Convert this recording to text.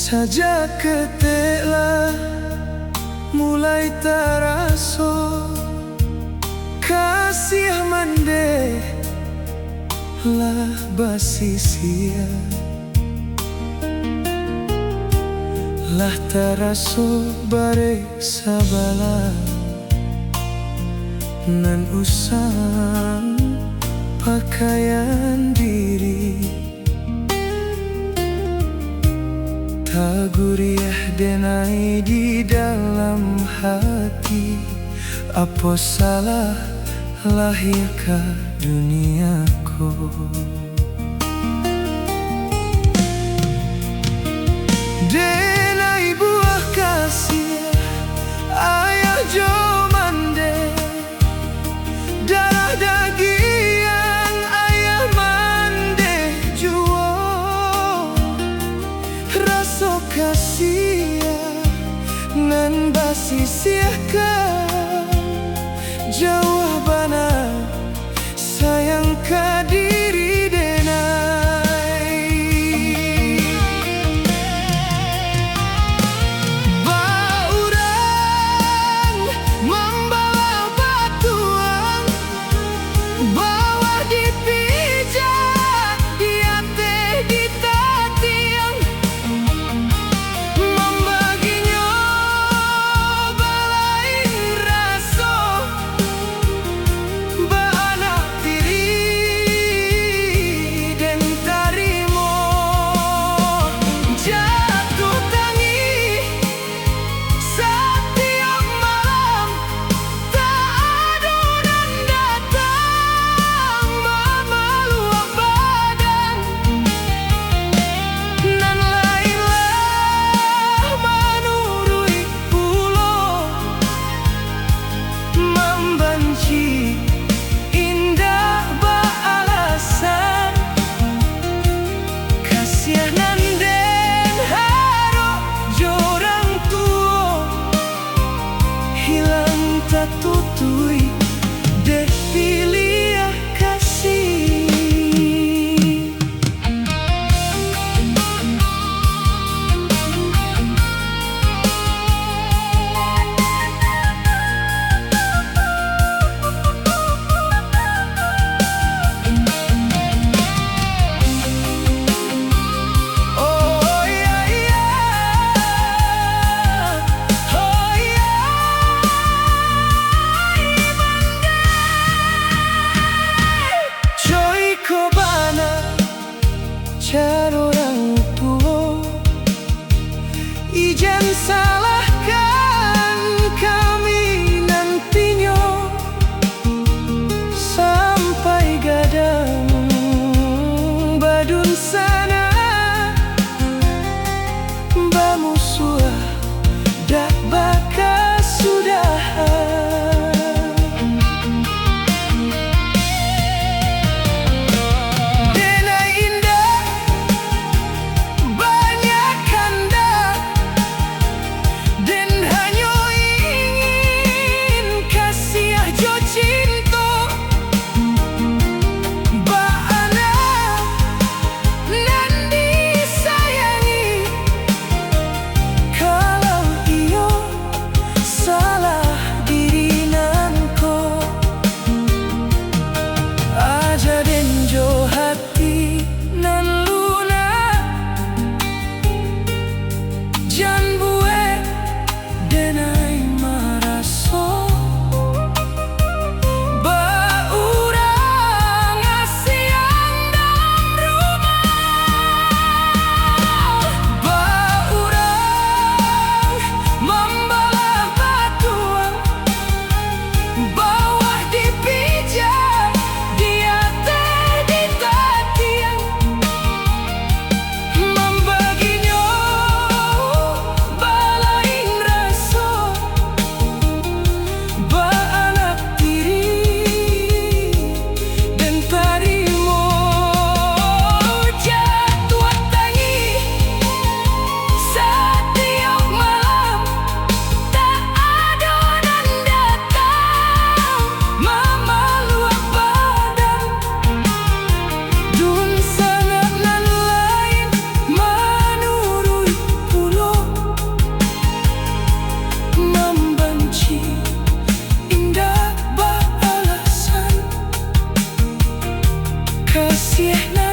Sajak keteklah mulai taraso kasih mande lah basisia lah taraso bare sabala nan usang pakaian diri Taguriah denai di dalam hati. Apa salah lahir ke duniaku? Denai buah kasih ayah jomande, darah daging ayah mande juo. Rasa kasih nan basi siakan jawabana sayang ka diri denai. Baurang membawa batuan bawah dipijak dia teh ditatiang membaginya balai raso baanak diri dan tarimo jatuh tangi setiap malam tak adonan datang memeluap badan nan lainlah menurui pulau membenci indah beralasan kasihanan dan harap jorang tua hilang tak tutui deh pilih kasih. Oh yeah yeah, oh yeah, coy kobana cara orang tua ijan salahkan kami nantinya sampai gadang badun sana bamusuah dak baka sudahan. Denai indah banyak kanda dan hanya ingin kasih jo cinta baana nan disayangi kalau iyo salah diri nanko aja den jo hati nan luna jan bue denai maraso baurang asiang dalam rumah baurang membawa batuan bawah dipijak dia teh ditatiang membaginya balain raso baanak diri dan tarimo jatuh tangi setiap malam tak adonan datang memeluap badan dun sangat nan lain menurui kasih